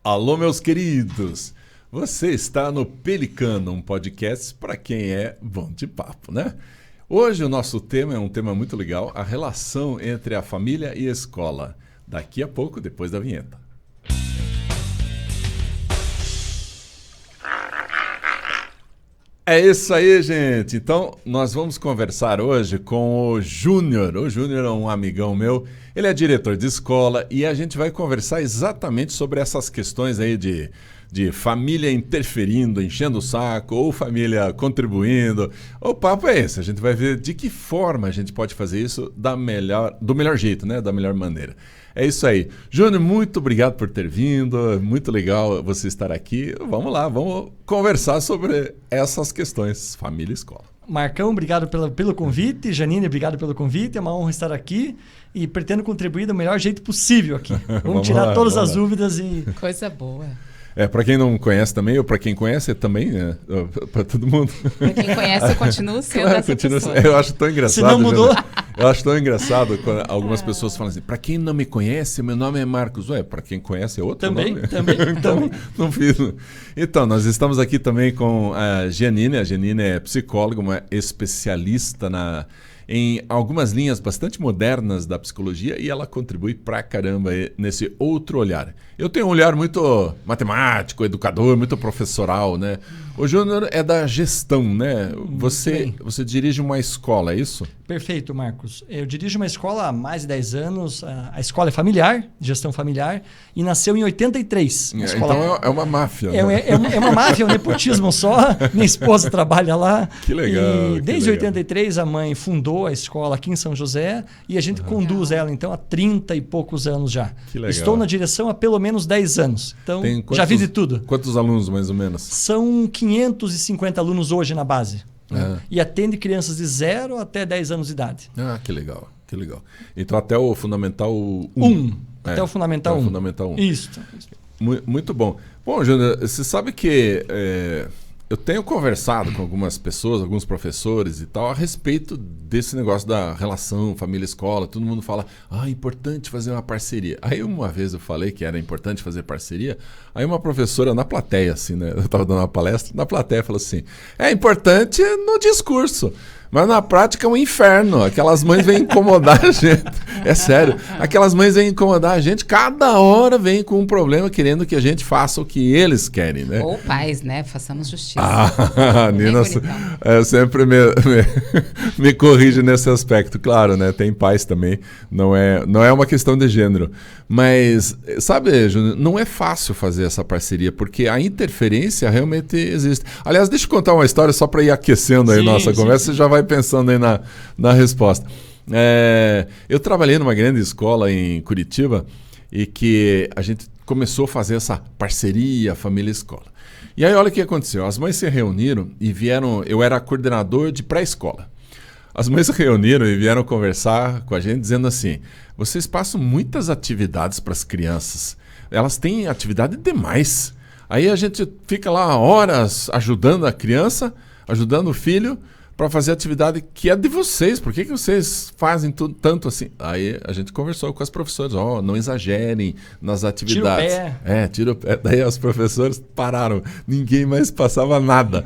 Alô, meus queridos! Você está no Pelicano, um podcast para quem é bom de papo, né? Hoje o nosso tema é um tema muito legal, a relação entre a família e a escola. Daqui a pouco, depois da vinheta. É isso aí, gente! Então, nós vamos conversar hoje com o Júnior. O Júnior é um amigão meu, ele é diretor de escola e a gente vai conversar exatamente sobre essas questões aí de família interferindo, enchendo o saco, ou família contribuindo. O papo é esse, a gente vai ver de que forma a gente pode fazer isso do melhor jeito, né? Da melhor maneira. É isso aí. Júnior, muito obrigado por ter vindo, muito legal você estar aqui. Vamos lá, vamos conversar sobre essas questões, família e escola. Marcão, obrigado pelo convite. Janine, obrigado pelo convite. É uma honra estar aqui e pretendo contribuir do melhor jeito possível aqui. Vamos tirar lá, todas as dúvidas e... Coisa boa. Para quem não conhece também, ou para quem conhece também, né? Para todo mundo. Para quem conhece, continua sendo essa pessoa. Eu acho tão engraçado. Se não mudou. Eu acho tão engraçado quando algumas pessoas falam assim, para quem não me conhece, meu nome é Marcos. Ué, para quem conhece é outro nome? Também. Então, não fiz. Então, nós estamos aqui também com a Janine. A Janine é psicóloga, uma especialista em algumas linhas bastante modernas da psicologia e ela contribui pra caramba nesse outro olhar. Eu tenho um olhar muito matemático, educador, muito professoral, né? O Júnior é da gestão, né? Você dirige uma escola, é isso? Perfeito, Marcos. Eu dirijo uma escola há mais de 10 anos. A escola é familiar, gestão familiar, e nasceu em 83. Então é uma máfia. Né? É uma máfia, é um nepotismo só. Minha esposa trabalha lá. Que legal. E desde 83 a mãe fundou a escola aqui em São José e a gente conduz ela então há 30 e poucos anos já. Que legal. Estou na direção há pelo menos 10 anos. Então já vi de tudo. Quantos alunos mais ou menos? São 550 alunos hoje na base. E atende crianças de 0 até 10 anos de idade. Ah, que legal, que legal. Então até o Fundamental 1. Até o Fundamental 1. Fundamental 1. Isso. Muito bom. Bom, Júnior, você sabe que eu tenho conversado com algumas pessoas, alguns professores e tal, a respeito desse negócio da relação família-escola. Todo mundo fala, é importante fazer uma parceria. Aí uma vez eu falei que era importante fazer parceria, aí uma professora na plateia, assim, né? Eu estava dando uma palestra, na plateia falou assim, é importante no discurso, mas na prática é um inferno. Aquelas mães vêm incomodar a gente. É sério. Aquelas mães vêm incomodar a gente. Cada hora vem com um problema querendo que a gente faça o que eles querem, né? Ou pais, né? Façamos justiça. Nina sempre me corrige nesse aspecto. Claro, né? Tem pais também. Não é uma questão de gênero. Mas, sabe, Júnior, não é fácil fazer essa parceria, porque a interferência realmente existe. Aliás, deixa eu contar uma história só para ir aquecendo aí nossa conversa. Você já vai pensando aí na resposta. Eu trabalhei numa grande escola em Curitiba e que a gente começou a fazer essa parceria família-escola. E aí olha o que aconteceu. As mães se reuniram e vieram... Eu era coordenador de pré-escola. As mães se reuniram e vieram conversar com a gente dizendo assim, vocês passam muitas atividades para as crianças. Elas têm atividade demais. Aí a gente fica lá horas ajudando a criança, ajudando o filho, para fazer atividade que é de vocês. Por que vocês fazem tanto assim? Aí a gente conversou com as professoras. Não exagerem nas atividades. Tira o pé. Tira o pé. Daí as professoras pararam. Ninguém mais passava nada.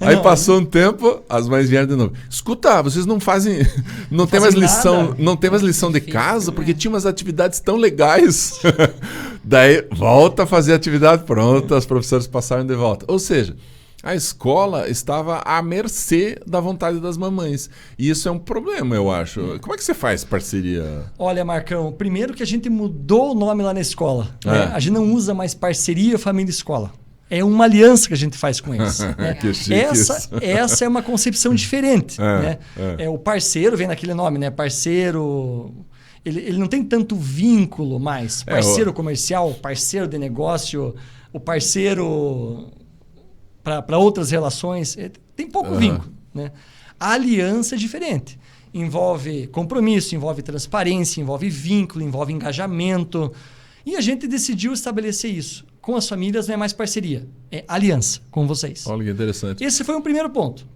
Aí passou um tempo, as mães vieram de novo. Escuta, vocês não fazem... Não tem mais lição, não tem mais lição de casa, porque tinha umas atividades tão legais. Daí volta a fazer atividade. Pronto, as professoras passaram de volta. Ou seja... A escola estava à mercê da vontade das mamães. E isso é um problema, eu acho. Como é que você faz parceria? Olha, Marcão, primeiro que a gente mudou o nome lá na escola. Né? A gente não usa mais parceria família-escola. É uma aliança que a gente faz com eles. Né? Que chique essa é uma concepção diferente. Né? O parceiro vem naquele nome, né? Parceiro... Ele não tem tanto vínculo mais. Parceiro comercial, parceiro de negócio, o parceiro... para outras relações, tem pouco vínculo. Né? A aliança é diferente. Envolve compromisso, envolve transparência, envolve vínculo, envolve engajamento. E a gente decidiu estabelecer isso. Com as famílias não é mais parceria, é aliança com vocês. Olha que interessante. Esse foi um primeiro ponto.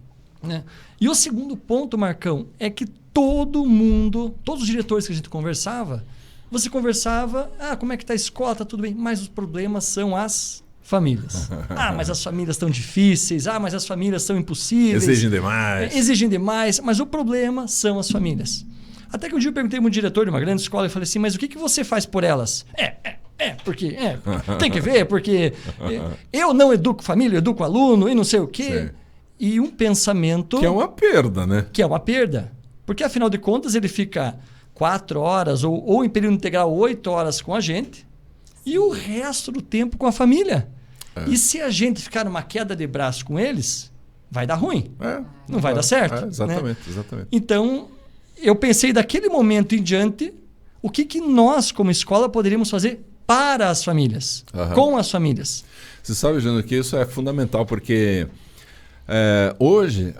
Né? E o segundo ponto, Marcão, é que todo mundo, todos os diretores que a gente conversava, Você conversava, como é que está a escola, está tudo bem, mas os problemas são as famílias. Mas as famílias estão difíceis, mas as famílias são impossíveis. Exigem demais, mas o problema são as famílias. Até que um dia eu perguntei para um diretor de uma grande escola e falei assim, mas o que você faz por elas? Porque tem que ver, porque eu não educo família, eu educo aluno e não sei o quê. Sim. E um pensamento... Que é uma perda, né? Que é uma perda. Porque, afinal de contas, ele fica 4 horas ou em período integral 8 horas com a gente e o resto do tempo com a família. E se a gente ficar numa queda de braço com eles, vai dar ruim. Não vai dar certo. Exatamente, né? Exatamente. Então, eu pensei daquele momento em diante, o que nós, como escola, poderíamos fazer para as famílias, com as famílias. Você sabe, Júnior, que isso é fundamental, porque hoje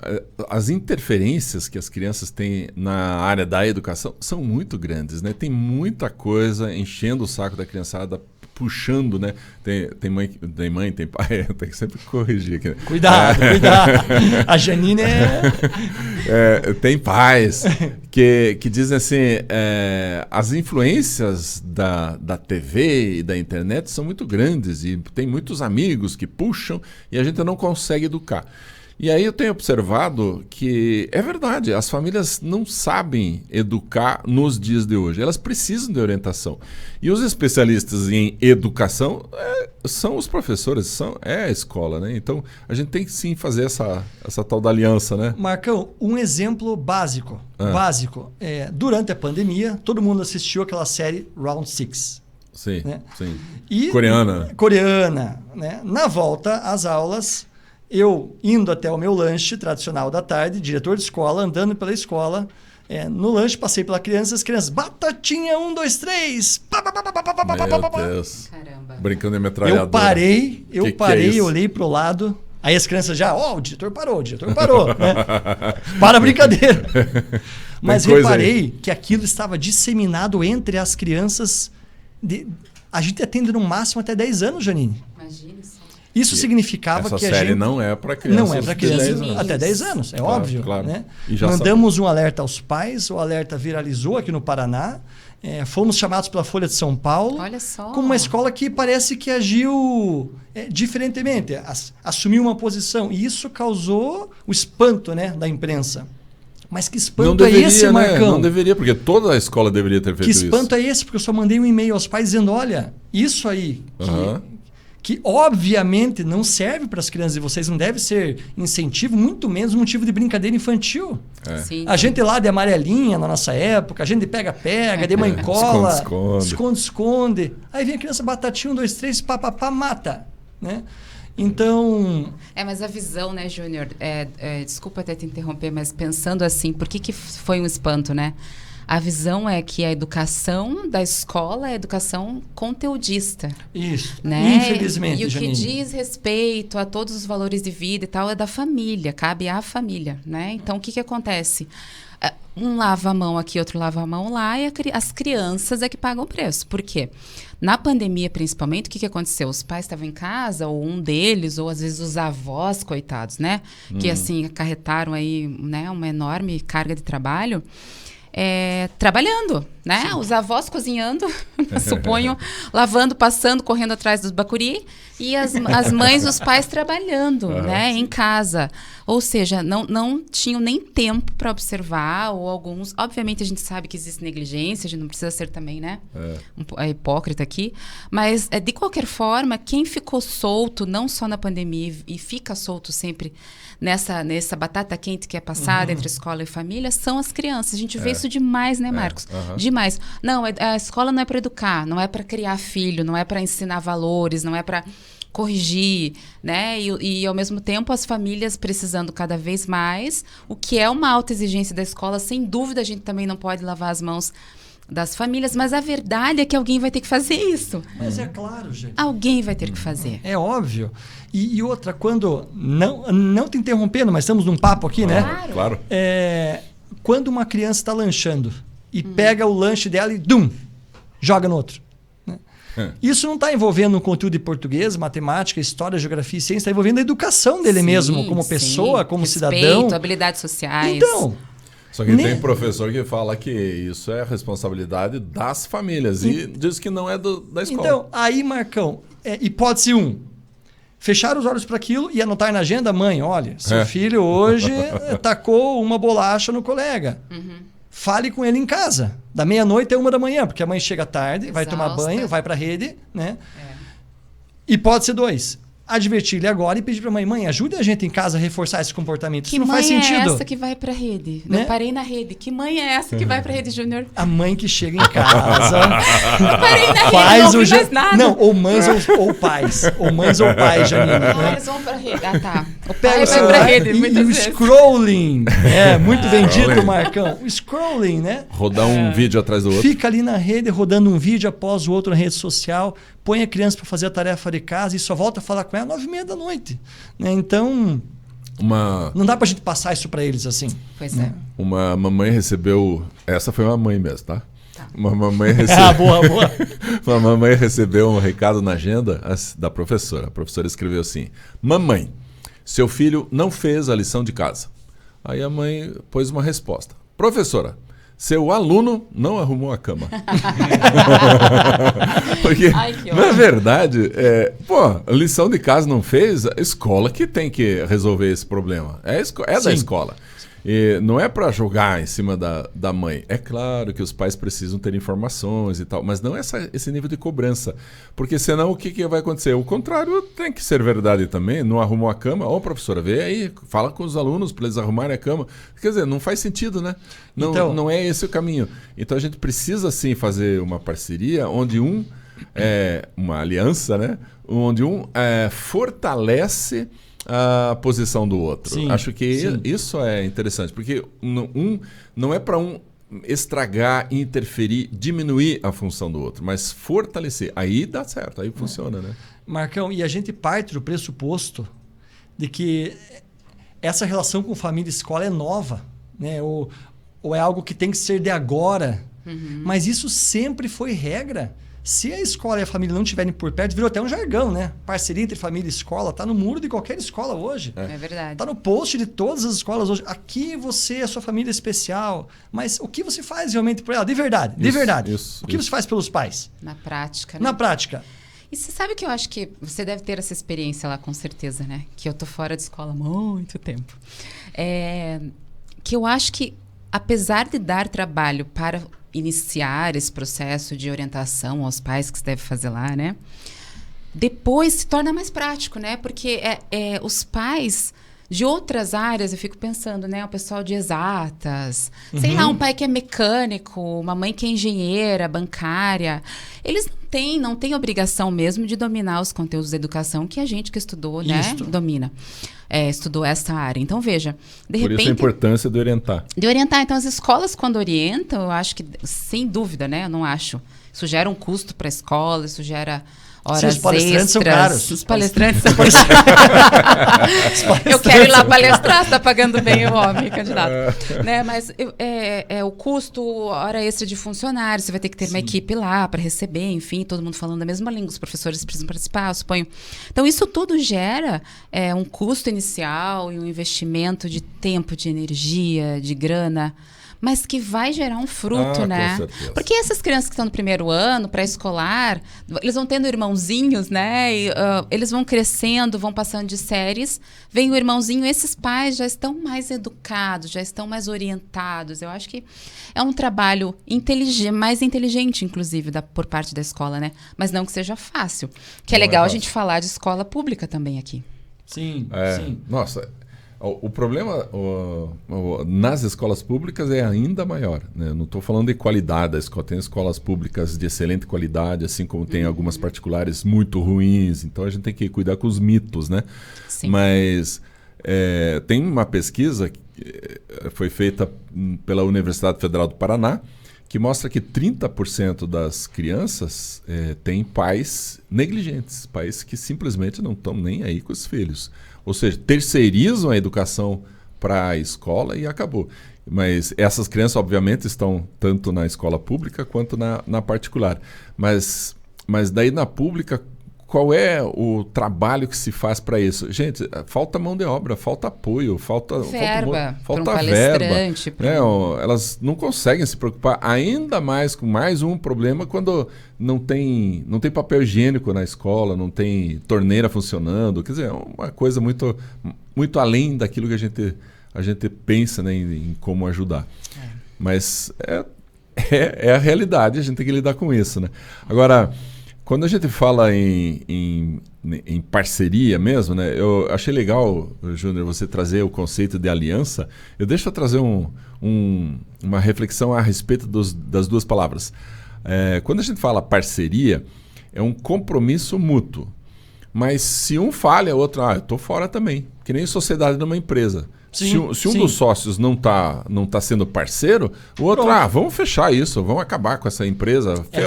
as interferências que as crianças têm na área da educação são muito grandes, né? Tem muita coisa enchendo o saco da criançada, puxando, né? Tem mãe, tem pai, tem que sempre corrigir aqui. Né? Cuidado. A Janine tem pais que dizem assim, as influências da TV e da internet são muito grandes e tem muitos amigos que puxam e a gente não consegue educar. E aí eu tenho observado que é verdade, as famílias não sabem educar nos dias de hoje. Elas precisam de orientação. E os especialistas em educação são os professores, é a escola, né? Então a gente tem que sim fazer essa tal da aliança, né? Marcão, um exemplo básico. Durante a pandemia, todo mundo assistiu aquela série Round 6. Sim, né? sim. E, coreana. Né? Na volta às aulas... Eu indo até o meu lanche tradicional da tarde, diretor de escola, andando pela escola, no lanche passei pela criança, as crianças, batatinha, 1, 2, 3, Meu Deus. Caramba. Brincando em metralhadora. Eu parei, olhei pro lado, aí as crianças já, o diretor parou, né? Para a brincadeira. Mas reparei que aquilo estava disseminado entre as crianças, a gente atende no máximo até 10 anos, Janine. Imagina isso. Isso significava que a gente... Essa série não é para crianças, não é para crianças até 10 anos, é óbvio. Claro. Né? Mandamos um alerta aos pais, o alerta viralizou aqui no Paraná, fomos chamados pela Folha de São Paulo, olha só, como uma escola que parece que agiu diferentemente, assumiu uma posição, e isso causou o espanto, né, da imprensa. Mas que espanto é esse, Marcão? Não deveria, porque toda a escola deveria ter feito isso. Que espanto é esse? Porque eu só mandei um e-mail aos pais dizendo, olha, isso aí... que obviamente não serve para as crianças de vocês, não deve ser incentivo, muito menos motivo de brincadeira infantil. A gente lá de amarelinha na nossa época, a gente pega, de mãe cola, esconde. Aí vem a criança, batatinha, 1, 2, 3, papapá, mata. Né? Então... mas a visão, né, Júnior? Desculpa até te interromper, mas pensando assim, por que foi um espanto, né? A visão é que a educação da escola é educação conteudista. Isso, né? Infelizmente, E o Janine, que diz respeito a todos os valores de vida e tal é da família, cabe à família, né? Então, o que acontece? Um lava a mão aqui, outro lava a mão lá, e as crianças é que pagam o preço. Por quê? Na pandemia, principalmente, o que aconteceu? Os pais estavam em casa, ou um deles, ou às vezes os avós, coitados, né? Que, assim, acarretaram aí, né, uma enorme carga de trabalho. Trabalhando, né? Sim. Os avós cozinhando, suponho, lavando, passando, correndo atrás dos bacuri, e as mães, os pais trabalhando, né? Em casa. Ou seja, não tinham nem tempo para observar, ou alguns... Obviamente, a gente sabe que existe negligência, a gente não precisa ser também, né? Hipócrita aqui. Mas, de qualquer forma, quem ficou solto, não só na pandemia, e fica solto sempre nessa batata quente que é passada entre escola e família, são as crianças. A gente vê isso demais, né, Marcos? Demais. Não, a escola não é para educar, não é para criar filho, não é para ensinar valores, não é para corrigir, né? E ao mesmo tempo as famílias precisando cada vez mais, o que é uma alta exigência da escola. Sem dúvida a gente também não pode lavar as mãos das famílias, mas a verdade é que alguém vai ter que fazer isso. Mas é claro, gente. Alguém vai ter que fazer. É óbvio. E outra, quando... Não te interrompendo, mas estamos num papo aqui, né? Claro. Quando uma criança está lanchando e pega o lanche dela e joga no outro. Né? Isso não está envolvendo um conteúdo de português, matemática, história, geografia e ciência, está envolvendo a educação dele mesmo, como pessoa, como respeito, cidadão. Habilidades sociais. Então... Só que tem professor que fala que isso é responsabilidade das famílias e diz que não é da escola. Então, aí, Marcão, hipótese 1. Fechar os olhos para aquilo e anotar na agenda, mãe, olha, seu filho hoje tacou uma bolacha no colega. Fale com ele em casa, da meia-noite a 1 da manhã, porque a mãe chega tarde, vai tomar banho, vai para a rede, né? Hipótese 2. Advertir ele agora e pedir para a mãe, ajude a gente em casa a reforçar esse comportamento. Isso não faz sentido. Que mãe é essa que vai para a rede? Né? Eu parei na rede. Que mãe é essa que vai para a rede, Júnior? A mãe que chega em casa... Eu parei na rede, faz não ouvi mais nada. Não, ou mães ou pais. Ou mães ou pais, Janine. Né? Eles vão para a rede. Ah, tá. O Pega pai vai para a rede, muitas vezes. O scrolling. Muito bem dito, Marcão. O scrolling, né? Rodar um vídeo atrás do outro. Fica ali na rede, rodando um vídeo após o outro na rede social. Põe a criança para fazer a tarefa de casa e só volta a falar com ela às 9h30. Né? Então, não dá para a gente passar isso para eles assim. Pois é. Uma mamãe recebeu... Essa foi uma mãe mesmo, tá? Uma mamãe recebeu... boa. Uma mamãe recebeu um recado na agenda da professora. A professora escreveu assim: mamãe, seu filho não fez a lição de casa. Aí a mãe pôs uma resposta: professora, seu aluno não arrumou a cama. Porque, na verdade, lição de casa não fez, a escola que tem que resolver esse problema. É da escola. E não é para jogar em cima da mãe. É claro que os pais precisam ter informações e tal, mas não esse nível de cobrança. Porque senão o que vai acontecer? O contrário tem que ser verdade também. Não arrumou a cama? Ó, professora, vê aí, fala com os alunos para eles arrumarem a cama. Quer dizer, não faz sentido, né? Não é esse o caminho. Então a gente precisa sim fazer uma parceria onde uma aliança, né? Onde fortalece a posição do outro. Sim, acho que isso é interessante, porque não é para estragar, interferir, diminuir a função do outro, mas fortalecer. Aí dá certo, aí funciona, né? Marcão, e a gente parte do pressuposto de que essa relação com família e escola é nova, né? Ou é algo que tem que ser de agora. Mas isso sempre foi regra. Se a escola e a família não estiverem por perto, virou até um jargão, né? Parceria entre família e escola está no muro de qualquer escola hoje. É verdade. Está no post de todas as escolas hoje. Aqui você, a sua família é especial. Mas o que você faz realmente por ela? De verdade, o que você faz pelos pais? Na prática, né? Na prática. E você sabe que eu acho que você deve ter essa experiência lá, com certeza, né? Que eu tô fora de escola há muito tempo. Que eu acho que, apesar de dar trabalho para iniciar esse processo de orientação aos pais que se deve fazer lá, né? Depois se torna mais prático, né? Porque os pais de outras áreas, eu fico pensando, né? O pessoal de exatas, sei lá, um pai que é mecânico, uma mãe que é engenheira, bancária, eles não têm obrigação mesmo de dominar os conteúdos da educação que a gente que estudou, né? Domina. Estudou essa área. Então, veja, de repente... Por isso a importância de orientar. De orientar. Então, as escolas, quando orientam, eu acho que, sem dúvida, né? Eu não acho. Isso gera um custo para a escola, isso gera horas extras. Os palestrantes são caros. Os palestrantes são caros. Eu quero ir lá palestrar, você está pagando bem o homem, candidato. Né? Mas o custo, hora extra de funcionário, você vai ter que ter uma equipe lá para receber, enfim, todo mundo falando a mesma língua, os professores precisam participar, eu suponho. Então, isso tudo gera um custo inicial e um investimento de tempo, de energia, de grana, mas que vai gerar um fruto, né? Com certeza. Porque essas crianças que estão no primeiro ano, pré-escolar, eles vão tendo irmãozinhos, né? E, eles vão crescendo, vão passando de séries, vem o irmãozinho, esses pais já estão mais educados, já estão mais orientados. Eu acho que é um trabalho mais inteligente, inclusive, por parte da escola, né? Mas não que seja fácil. Que é legal a gente falar de escola pública também aqui. Sim, sim. Nossa... O problema nas escolas públicas é ainda maior, né? Não estou falando de qualidade da escola. Tem escolas públicas de excelente qualidade, assim como tem algumas particulares muito ruins. Então a gente tem que cuidar com os mitos, né? Sim. Mas tem uma pesquisa que foi feita pela Universidade Federal do Paraná que mostra que 30% das crianças têm pais negligentes, pais que simplesmente não estão nem aí com os filhos. Ou seja, terceirizam a educação para a escola e acabou. Mas essas crianças, obviamente, estão tanto na escola pública quanto na particular. Mas daí na pública, qual é o trabalho que se faz para isso? Gente, falta mão de obra, falta apoio, falta verba, falta palestrante. Verba. Elas não conseguem se preocupar, ainda mais com mais um problema quando não tem papel higiênico na escola, não tem torneira funcionando. Quer dizer, é uma coisa muito, muito além daquilo que a gente pensa, né, em como ajudar. Mas é a realidade, a gente tem que lidar com isso, né? Agora, quando a gente fala em parceria mesmo, né? Eu achei legal, Júnior, você trazer o conceito de aliança. Deixa eu trazer uma reflexão a respeito das duas palavras. Quando a gente fala parceria, é um compromisso mútuo. Mas se um falha, o outro, eu estou fora também. Que nem sociedade numa empresa. Sim, se um dos sócios não tá sendo parceiro, o outro, vamos fechar isso, vamos acabar com essa empresa. É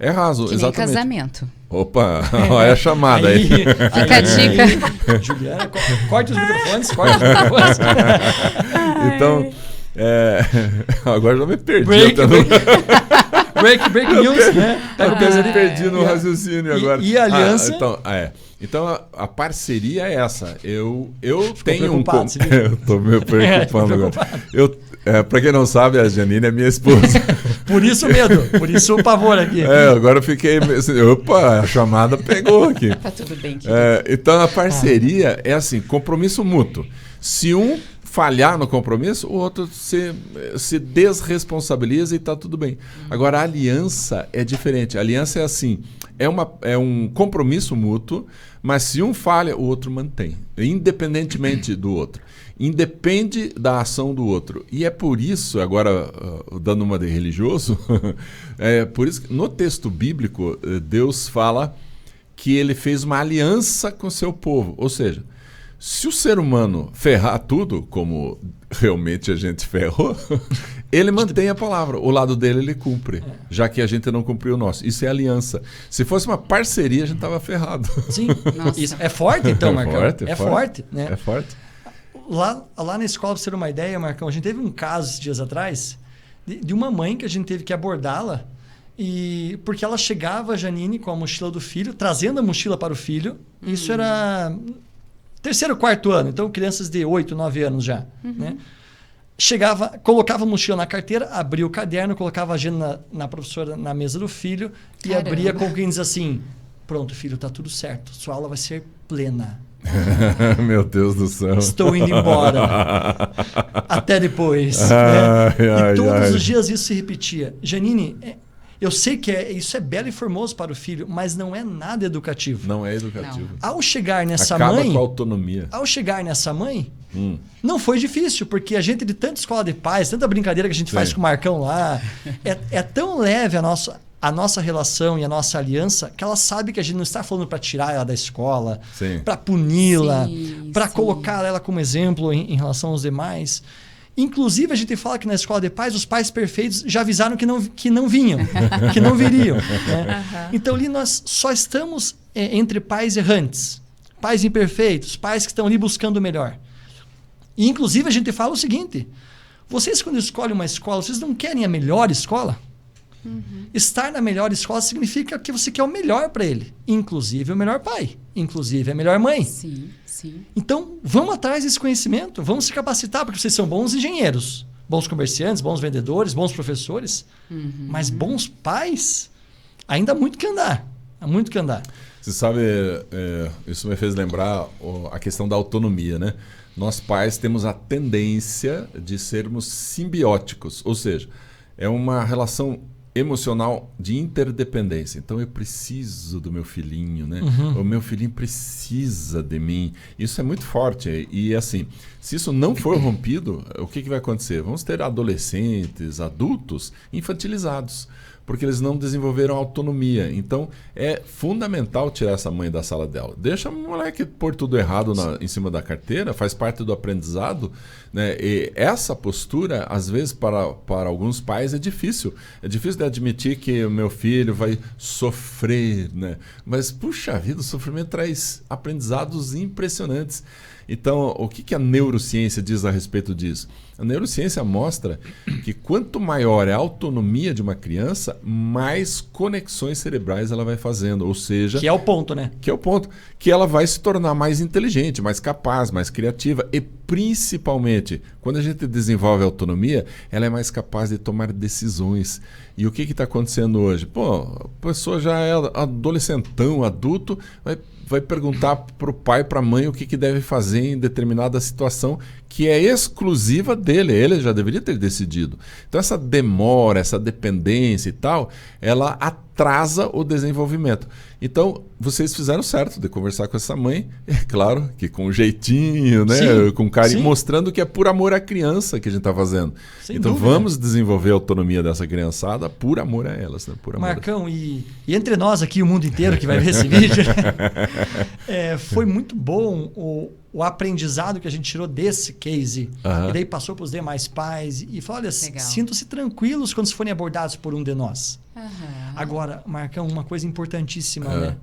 raso, que exatamente. Nem casamento. Opa, olha a chamada aí. Fica a dica. Juliana, corte os microfones. Então, agora já me perdi. Break news, né? Eu me perdi no raciocínio agora. E a aliança? Então a parceria é essa. Eu tenho eu tô me preocupando agora. Para quem não sabe, a Janine é minha esposa. Por isso o medo, por isso o pavor aqui. Agora eu fiquei assim, opa, a chamada pegou aqui. Tá tudo bem. Então a parceria é assim, compromisso mútuo. Se um falhar no compromisso, o outro se desresponsabiliza e está tudo bem. Agora, a aliança é diferente. A aliança é assim, é um compromisso mútuo, mas se um falha, o outro mantém, independentemente do outro. Independe da ação do outro. E é por isso, agora dando uma de religioso, por isso que no texto bíblico, Deus fala que ele fez uma aliança com o seu povo. Ou seja, se o ser humano ferrar tudo, como realmente a gente ferrou, ele mantém a palavra. O lado dele ele cumpre, já que a gente não cumpriu o nosso. Isso é aliança. Se fosse uma parceria, a gente estava ferrado. Sim, isso é forte então, Marcão. É forte, né? É forte. Lá na escola, para você ter uma ideia, Marcão, a gente teve um caso esses dias atrás de uma mãe que a gente teve que abordá-la, porque ela chegava, a Janine, com a mochila do filho, trazendo a mochila para o filho. Isso era 3º, 4º ano, então crianças de 8, 9 anos já. Né? Chegava, colocava a mochila na carteira, abria o caderno, colocava a agenda na professora na mesa do filho e abria com quem diz assim: pronto, filho, tá tudo certo, sua aula vai ser plena. Meu Deus do céu. Estou indo embora. Até depois. E todos os dias isso se repetia. Janine, eu sei que isso é belo e formoso para o filho, mas não é nada educativo. Não é educativo. Não. Ao chegar nessa Acaba com a autonomia. Ao chegar nessa mãe, não foi difícil, porque a gente de tanta escola de paz, tanta brincadeira que a gente faz com o Marcão lá, é tão leve a nossa relação e a nossa aliança, que ela sabe que a gente não está falando para tirar ela da escola, para puni-la, para colocar ela como exemplo em relação aos demais. Inclusive, a gente fala que na escola de paz, os pais perfeitos já avisaram que não vinham, que não viriam. Né? Então, ali nós só estamos entre pais errantes, pais imperfeitos, pais que estão ali buscando o melhor. E, inclusive, a gente fala o seguinte: vocês, quando escolhem uma escola, vocês não querem a melhor escola? Estar na melhor escola significa que você quer o melhor para ele, inclusive o melhor pai, inclusive a melhor mãe. Sim. Então, vamos atrás desse conhecimento, vamos se capacitar, porque vocês são bons engenheiros, bons comerciantes, bons vendedores, bons professores, mas bons pais, ainda há muito que andar. Há muito que andar. Você sabe, isso me fez lembrar a questão da autonomia, né? Nós pais temos a tendência de sermos simbióticos, ou seja, é uma relação emocional de interdependência. Então eu preciso do meu filhinho, né? O meu filhinho precisa de mim. Isso é muito forte. E assim, se isso não for rompido, o que vai acontecer? Vamos ter adolescentes, adultos infantilizados, porque eles não desenvolveram autonomia. Então é fundamental tirar essa mãe da sala dela. Deixa o moleque pôr tudo errado em cima da carteira, faz parte do aprendizado, né? E essa postura, às vezes, para alguns pais é difícil. É difícil de admitir que o meu filho vai sofrer, né? Mas, puxa vida, o sofrimento traz aprendizados impressionantes. Então, o que a neurociência diz a respeito disso? A neurociência mostra que quanto maior é a autonomia de uma criança, criança, mais conexões cerebrais ela vai fazendo. Ou seja... Que é o ponto, né? Que é o ponto. Que ela vai se tornar mais inteligente, mais capaz, mais criativa. E principalmente, quando a gente desenvolve a autonomia, ela é mais capaz de tomar decisões. E o que está acontecendo hoje? Pô, a pessoa já é adolescentão, adulto, vai perguntar para o pai, para a mãe o que deve fazer em determinada situação que é exclusiva dele. Ele já deveria ter decidido. Então essa demora, essa dependência e tal, ela atrasa o desenvolvimento. Então vocês fizeram certo de conversar com essa mãe, é claro que com jeitinho, né? Sim, com carinho, sim. Mostrando que é por amor à criança que a gente está fazendo. Sem então dúvida. Vamos desenvolver a autonomia dessa criançada por amor a elas, né? Por amor Marcão, e entre nós aqui, o mundo inteiro que vai ver esse vídeo, foi muito bom o aprendizado que a gente tirou desse case. E daí passou para os demais pais e falou, olha, sintam-se tranquilos quando forem abordados por um de nós. Agora, Marcão, uma coisa importantíssima, né?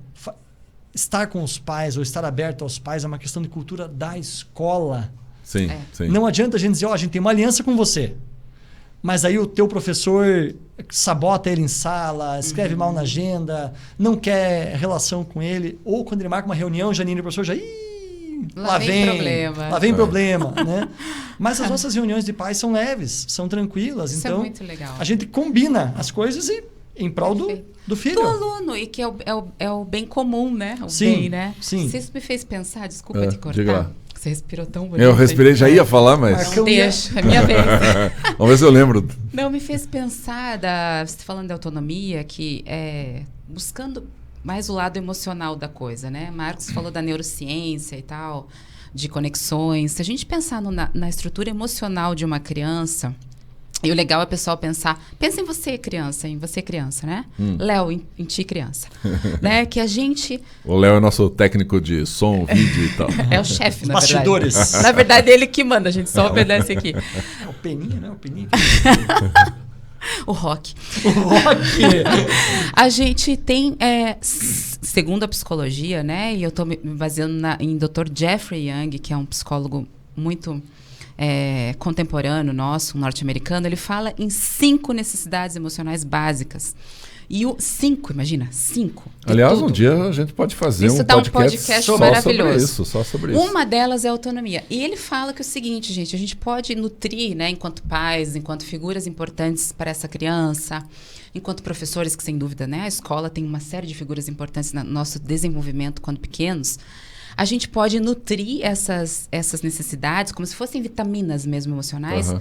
Estar com os pais ou estar aberto aos pais é uma questão de cultura da escola. Sim, sim. Não adianta a gente dizer, a gente tem uma aliança com você. Mas aí o teu professor sabota ele em sala, escreve mal na agenda, não quer relação com ele. Ou quando ele marca uma reunião, Janine, o professor já... Lá vem problema. Lá vem problema, né? Mas as nossas reuniões de pais são leves, são tranquilas. Isso então, é muito legal. A gente combina as coisas em prol do filho. Do aluno, e que é o bem comum, né? O sim, bem, né? Sim. Isso me fez pensar, desculpa te cortar. Diga lá. Você respirou tão bonito. Eu respirei, já ia falar, mas... Não deixa, é minha vez. Vamos ver se eu lembro. Não, me fez pensar, você falando de autonomia, que buscando mais o lado emocional da coisa, né? Marcos falou da neurociência e tal, de conexões. Se a gente pensar na estrutura emocional de uma criança, e o legal é o pessoal pensar, pensa em você criança, né? Léo, em ti criança. Né? Que a gente... O Léo é nosso técnico de som, vídeo e tal. É o chefe, na bastidores. Verdade. Na verdade, é ele que manda, a gente só obedece aqui. É o Peninha, né? O Peninha. O rock. O rock. A gente tem, segundo a psicologia, né? E eu estou me baseando em Dr. Jeffrey Young, que é um psicólogo muito contemporâneo nosso, um norte-americano. Ele fala em 5 necessidades emocionais básicas. E 5, imagina, 5. Aliás, um dia a gente pode fazer um podcast só maravilhoso. Só sobre isso. Uma delas é a autonomia. E ele fala que é o seguinte, gente, a gente pode nutrir, né, enquanto pais, enquanto figuras importantes para essa criança, enquanto professores, que sem dúvida, né, a escola tem uma série de figuras importantes no nosso desenvolvimento quando pequenos. A gente pode nutrir essas necessidades como se fossem vitaminas mesmo emocionais,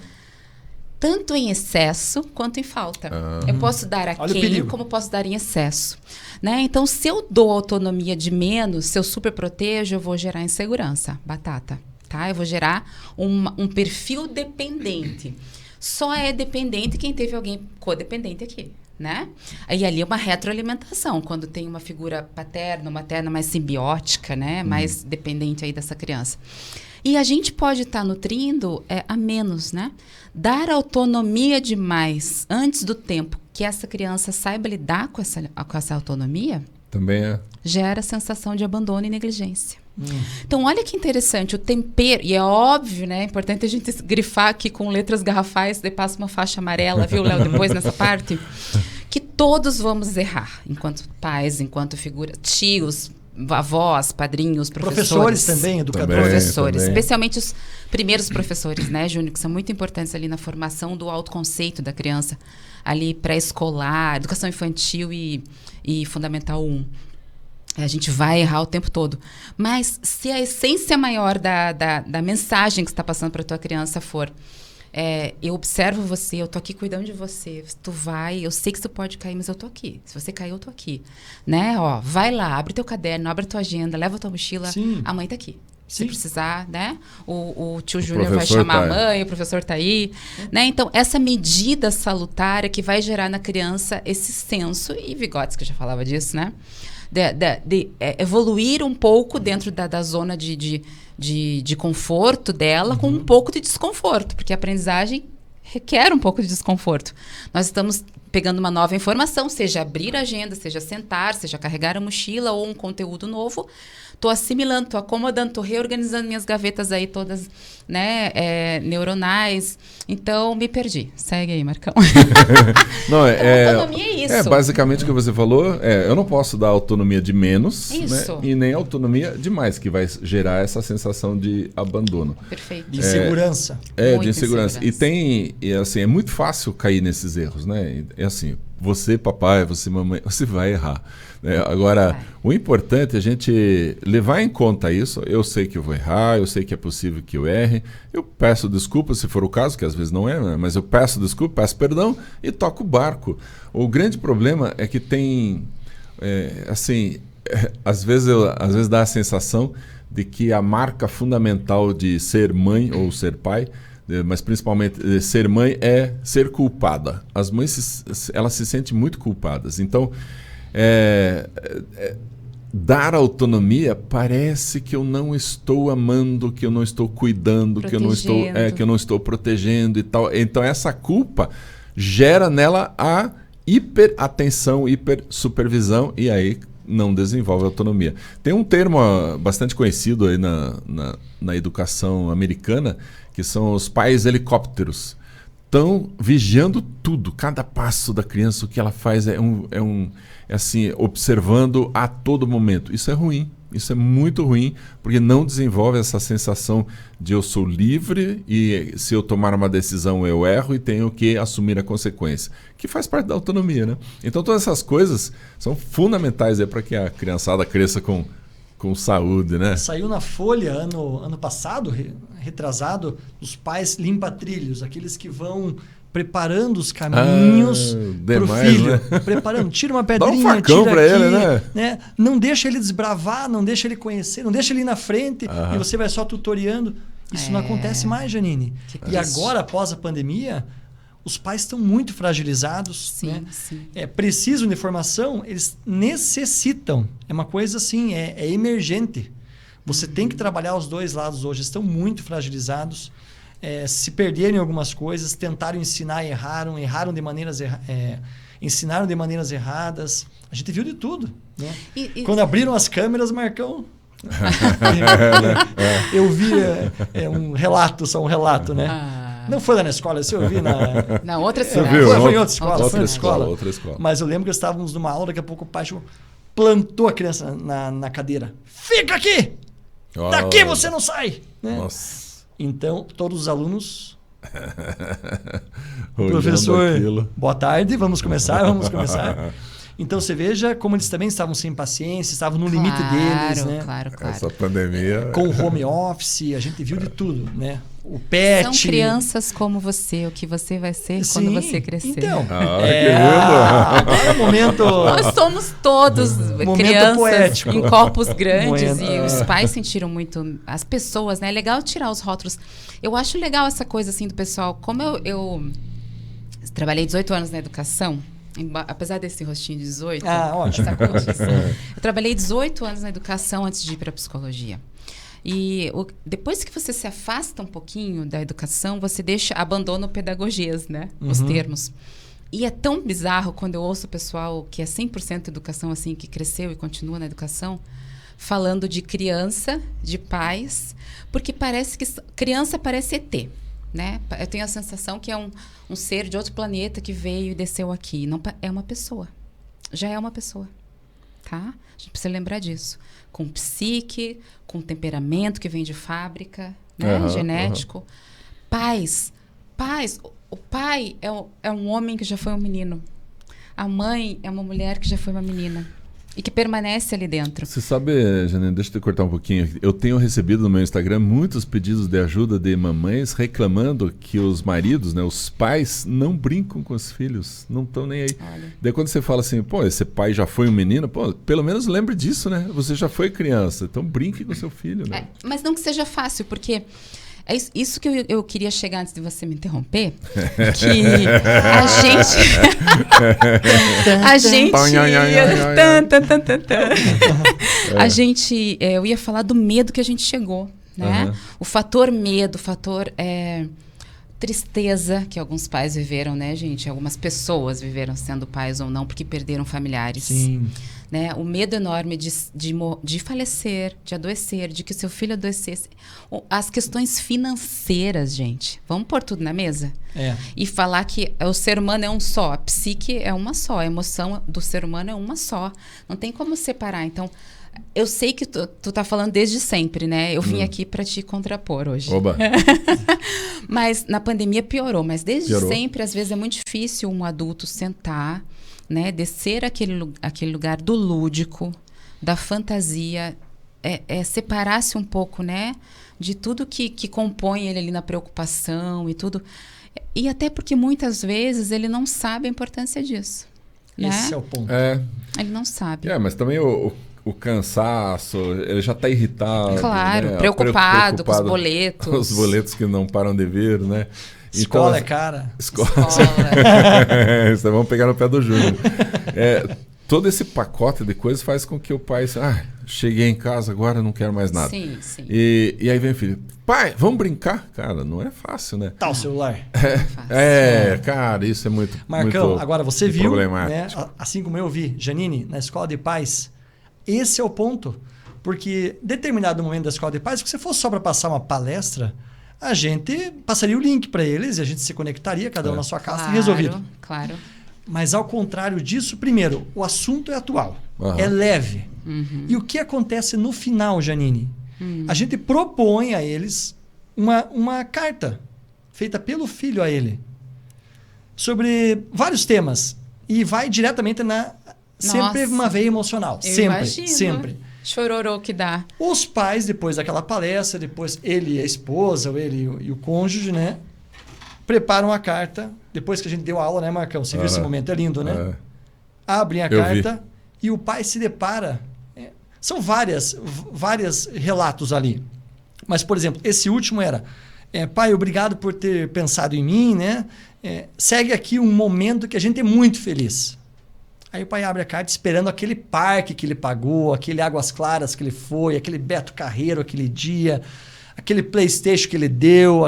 tanto em excesso quanto em falta. Eu posso dar aquém como posso dar em excesso. Né? Então, se eu dou autonomia de menos, se eu super protejo, eu vou gerar insegurança. Batata. Tá? Eu vou gerar um perfil dependente. Só é dependente quem teve alguém codependente aqui. Né? E ali é uma retroalimentação, quando tem uma figura paterna ou materna mais simbiótica, né? Mais dependente aí dessa criança. E a gente pode estar nutrindo a menos, né? Dar autonomia demais antes do tempo que essa criança saiba lidar com essa autonomia também gera sensação de abandono e negligência. Então, olha que interessante, o tempero, e é óbvio, né? É importante a gente grifar aqui com letras garrafais, daí passa uma faixa amarela, viu, Léo, depois nessa parte, que todos vamos errar, enquanto pais, enquanto figura, tios, avós, padrinhos, professores também, educadores. Professores, especialmente os primeiros professores, né, Júnior, que são muito importantes ali na formação do autoconceito da criança, ali pré-escolar, educação infantil e fundamental 1. A gente vai errar o tempo todo. Mas se a essência maior da mensagem que você está passando para a tua criança for eu observo você, eu tô aqui cuidando de você, tu vai, eu sei que você pode cair, mas eu tô aqui. Se você cair, eu tô aqui. Né? Ó, vai lá, abre teu caderno, abre tua agenda, leva tua mochila, a mãe tá aqui. Se precisar, né? O tio Júnior vai chamar a mãe, o professor tá aí. Né? Então, essa medida salutar que vai gerar na criança esse senso, e Vygotsky já falava disso, né? De evoluir um pouco dentro da zona de conforto dela com um pouco de desconforto, porque a aprendizagem requer um pouco de desconforto. Nós estamos pegando uma nova informação, seja abrir a agenda, seja sentar, seja carregar a mochila ou um conteúdo novo. Tô assimilando, tô acomodando, tô reorganizando minhas gavetas aí todas, né, neuronais. Então, me perdi. Segue aí, Marcão. Não, autonomia é isso. Basicamente o que você falou, eu não posso dar autonomia de menos, né, isso. e nem autonomia de mais, que vai gerar essa sensação de abandono. Perfeito. De insegurança. De insegurança. E assim, é muito fácil cair nesses erros, né? É assim, você, papai, você, mamãe, você vai errar. Agora, o importante é a gente levar em conta isso. Eu sei que eu vou errar, eu sei que é possível que eu erre. Eu peço desculpa, se for o caso, que às vezes não é, né? Mas eu peço desculpa, peço perdão e toco o barco. O grande problema é que tem, às vezes dá a sensação de que a marca fundamental de ser mãe ou ser pai, mas principalmente ser mãe, é ser culpada. As mães elas se sentem muito culpadas. Então, dar autonomia parece que eu não estou amando, que eu não estou cuidando, que eu não estou protegendo e tal. Então essa culpa gera nela a hiperatenção, hipersupervisão, e aí não desenvolve autonomia. Tem um termo bastante conhecido aí na educação americana, que são os pais helicópteros. Estão vigiando tudo, cada passo da criança, o que ela faz assim, observando a todo momento. Isso é ruim, isso é muito ruim, porque não desenvolve essa sensação de eu sou livre e se eu tomar uma decisão eu erro e tenho que assumir a consequência, que faz parte da autonomia, né? Então todas essas coisas são fundamentais para que a criançada cresça com saúde, né? Saiu na Folha ano passado, retrasado, os pais limpa-trilhos, aqueles que vão preparando os caminhos para o filho. Né? Preparando, tira uma pedrinha, dá um facão tira pra aqui, ele, né? Não deixa ele desbravar, não deixa ele conhecer, não deixa ele ir na frente e você vai só tutoriando. Isso não acontece mais, Janine. E agora, após a pandemia, os pais estão muito fragilizados. Sim, né? sim. Precisam de formação, eles necessitam. É uma coisa assim, é emergente. Você tem que trabalhar os dois lados hoje. Estão muito fragilizados. Se perderem algumas coisas, tentaram ensinar e erraram de maneiras ensinaram de maneiras erradas. A gente viu de tudo. Né? Quando abriram as câmeras, Marcão... Eu vi só um relato, né? Não foi lá na escola, eu vi na outra escola. Foi em outra escola, outra escola. Mas eu lembro que estávamos numa aula, daqui a pouco o pai plantou a criança na cadeira. Fica aqui! Daqui você não sai! Né? Nossa. Então, todos os alunos... Professor, boa tarde, vamos começar. Então você veja como eles também estavam sem paciência, estavam no limite deles, né? Claro. Essa pandemia... Com o home office, a gente viu de tudo, né? O pet... São crianças como você, o que você vai ser quando você crescer. Então, agora é o momento... Nós somos todos crianças poético. em corpos grandes e os pais sentiram muito... As pessoas, né? É legal tirar os rótulos. Eu acho legal essa coisa assim do pessoal. Como eu trabalhei 18 anos na educação... Apesar desse rostinho de 18, ótimo. Eu trabalhei 18 anos na educação antes de ir para a psicologia. E depois que você se afasta um pouquinho da educação, você abandona o pedagogias, né? Os termos. E é tão bizarro quando eu ouço o pessoal que é 100% educação, assim, que cresceu e continua na educação, falando de criança, de pais, porque parece que criança parece ET. Né? Eu tenho a sensação que é um ser de outro planeta que veio e desceu aqui. Não, é uma pessoa. Já é uma pessoa. Tá? A gente precisa lembrar disso. Com psique, com temperamento que vem de fábrica, né? Genético. Pais. O pai é um homem que já foi um menino. A mãe é uma mulher que já foi uma menina. E que permanece ali dentro. Você sabe, Janine, deixa eu te cortar um pouquinho. Eu tenho recebido no meu Instagram muitos pedidos de ajuda de mamães reclamando que os maridos, né, os pais, não brincam com os filhos. Não estão nem aí. Olha. Daí quando você fala assim, esse pai já foi um menino, pelo menos lembre disso, né? Você já foi criança, então brinque com seu filho, né? Mas não que seja fácil, porque... É isso que eu queria chegar antes de você me interromper, que eu ia falar do medo que a gente chegou, né? O fator medo, tristeza que alguns pais viveram, né, gente? Algumas pessoas viveram sendo pais ou não, porque perderam familiares. Sim. Né? O medo enorme de falecer, de adoecer, de que seu filho adoecesse. As questões financeiras, gente. Vamos pôr tudo na mesa? E falar que o ser humano é um só, a psique é uma só, a emoção do ser humano é uma só. Não tem como separar. Então, eu sei que tu tá falando desde sempre, né? Eu vim aqui para te contrapor hoje. Oba. Mas na pandemia piorou. Mas desde sempre, às vezes, é muito difícil um adulto sentar, né? Descer aquele lugar do lúdico, da fantasia, separar-se um pouco, né? De tudo que compõe ele ali na preocupação e tudo. E até porque muitas vezes ele não sabe a importância disso. Esse né? é o ponto. Ele não sabe. Mas também o cansaço, ele já está irritado. Claro, né? preocupado com os boletos. Os boletos que não param de vir, né? Escola é cara. Escola. Vamos pegar no pé do Júnior. Todo esse pacote de coisas faz com que o pai... cheguei em casa, agora não quero mais nada. Sim, sim. E aí vem o filho. Pai, vamos brincar? Cara, não é fácil, né? Tá o celular. Cara, isso é muito Marcão, muito, agora você viu, né, problemático. assim como eu vi, Janine, na escola de pais, esse é o ponto. Porque determinado momento da escola de pais, se você fosse só para passar uma palestra, a gente passaria o link para eles e a gente se conectaria, cada um na sua casa, e resolvido. Claro. Mas ao contrário disso, primeiro, o assunto é atual, é leve. E o que acontece no final, Janine? A gente propõe a eles uma carta feita pelo filho a ele sobre vários temas e vai diretamente sempre uma veia emocional. Sempre. Chororô que dá. Os pais, depois daquela palestra, depois ele e a esposa, ou ele e o cônjuge, né? Preparam a carta. Depois que a gente deu a aula, né, Marcão? Você viu esse momento? É lindo, né? Abrem a carta e o pai se depara. São vários relatos ali. Mas, por exemplo, esse último era: pai, obrigado por ter pensado em mim, né? Segue aqui um momento que a gente é muito feliz. Aí o pai abre a carta esperando aquele parque que ele pagou, aquele Águas Claras que ele foi, aquele Beto Carreiro aquele dia, aquele PlayStation que ele deu,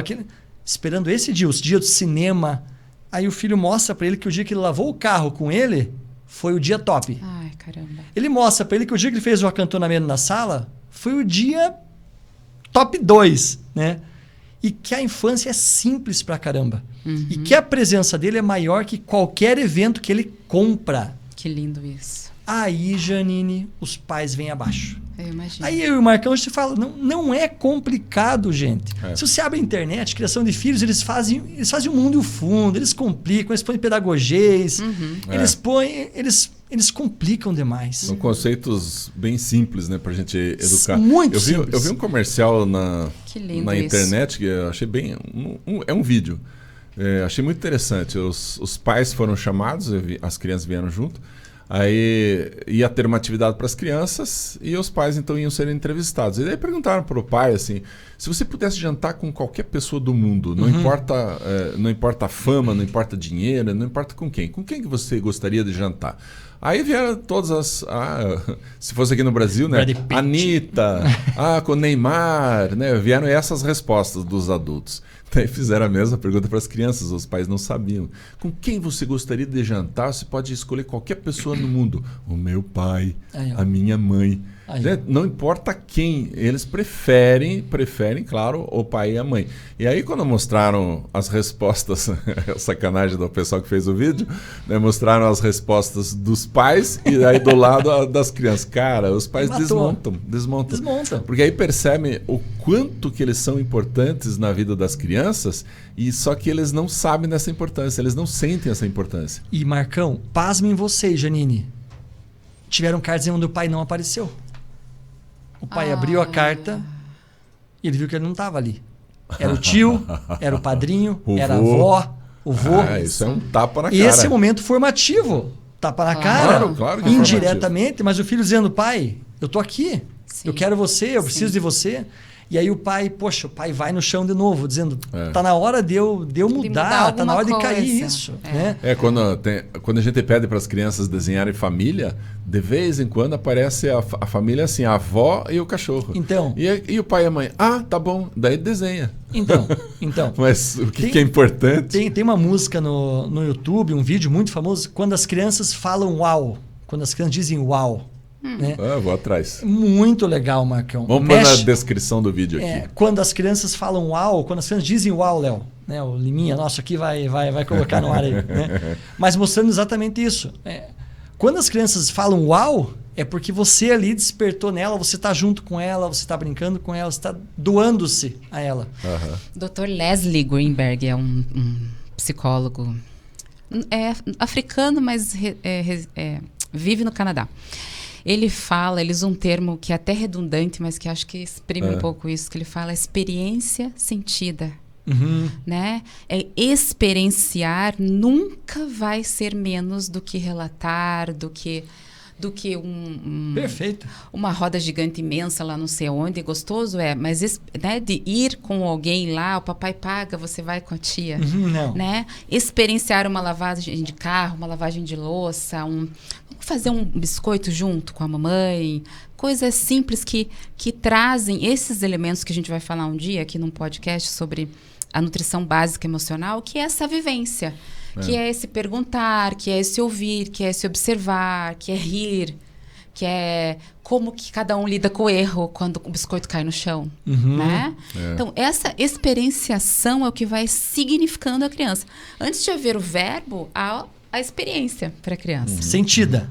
esperando esse dia, os dias do cinema. Aí o filho mostra para ele que o dia que ele lavou o carro com ele foi o dia top. Ai, caramba. Ele mostra para ele que o dia que ele fez o acantonamento na sala foi o dia top 2, né? E que a infância é simples pra caramba. E que a presença dele é maior que qualquer evento que ele compra. Que lindo isso. Aí, Janine, os pais vêm abaixo. Eu imagino. Aí eu e o Marcão, a gente fala, não é complicado, gente. Se você abre a internet, criação de filhos, eles fazem o mundo e o fundo, eles complicam, eles põem pedagogês, eles complicam demais. São conceitos bem simples, né, pra gente educar. Muito simples. Eu vi um comercial na internet que eu achei bem... é um vídeo. Achei muito interessante. Os pais foram chamados, as crianças vieram junto. Aí ia ter uma atividade para as crianças e os pais então iam ser entrevistados. E daí perguntaram para o pai assim: se você pudesse jantar com qualquer pessoa do mundo, não importa a fama, não importa dinheiro, não importa com quem que você gostaria de jantar? Aí vieram todas se fosse aqui no Brasil, né? Anitta, com Neymar, né? Vieram essas respostas dos adultos. Daí fizeram a mesma pergunta para as crianças, os pais não sabiam. Com quem você gostaria de jantar? Você pode escolher qualquer pessoa no mundo. O meu pai, a minha mãe. Não importa quem, eles preferem, claro, o pai e a mãe. E aí quando mostraram as respostas, sacanagem do pessoal que fez o vídeo, né, mostraram as respostas dos pais e aí do lado das crianças. Cara, os pais desmontam. Porque aí percebem o quanto que eles são importantes na vida das crianças e só que eles não sabem dessa importância, eles não sentem essa importância. E Marcão, pasmem vocês, Janine. Tiveram cartas onde o pai não apareceu. O pai abriu a carta e ele viu que ele não estava ali. Era o tio, era o padrinho, era a avó, o vô. Isso é um tapa na cara. E esse é o momento formativo. Tapa na cara, claro que é indiretamente, mas o filho dizendo: pai, eu tô aqui, eu quero você, eu preciso de você. E aí o pai vai no chão de novo, dizendo, tá na hora de eu mudar, tá na hora de cair isso. Né? Quando a gente pede para as crianças desenharem família, de vez em quando aparece a família assim, a avó e o cachorro. Então. E o pai e a mãe, tá bom, daí desenha. Então. Mas o que é importante... Tem uma música no YouTube, um vídeo muito famoso, quando as crianças falam uau. Quando as crianças dizem uau. Né? Vou atrás. Muito legal, Marcão. Vamos pôr na descrição do vídeo aqui. Quando as crianças falam uau, quando as crianças dizem uau, Léo, né? O Liminha nosso aqui vai colocar no ar aí. Né? Mas mostrando exatamente isso. Quando as crianças falam uau, é porque você ali despertou nela, você está junto com ela, você está brincando com ela, você está doando-se a ela. Dr. Leslie Greenberg é um psicólogo africano, mas vive no Canadá. Ele usa um termo que é até redundante, mas que acho que exprime um pouco isso, que ele fala experiência sentida. Né? Experienciar nunca vai ser menos do que relatar, do que Perfeito. Uma roda gigante imensa lá não sei onde, gostoso mas né, de ir com alguém lá, o papai paga, você vai com a tia. Não. Né? Experienciar uma lavagem de carro, uma lavagem de louça, fazer um biscoito junto com a mamãe, coisas simples que trazem esses elementos que a gente vai falar um dia aqui num podcast sobre a nutrição básica emocional, que é essa vivência. Que é esse perguntar, que é esse ouvir, que é esse observar, que é rir, que é como que cada um lida com o erro quando o biscoito cai no chão. Né? Então, essa experienciação é o que vai significando a criança. Antes de haver o verbo, há a experiência para a criança. Sentida.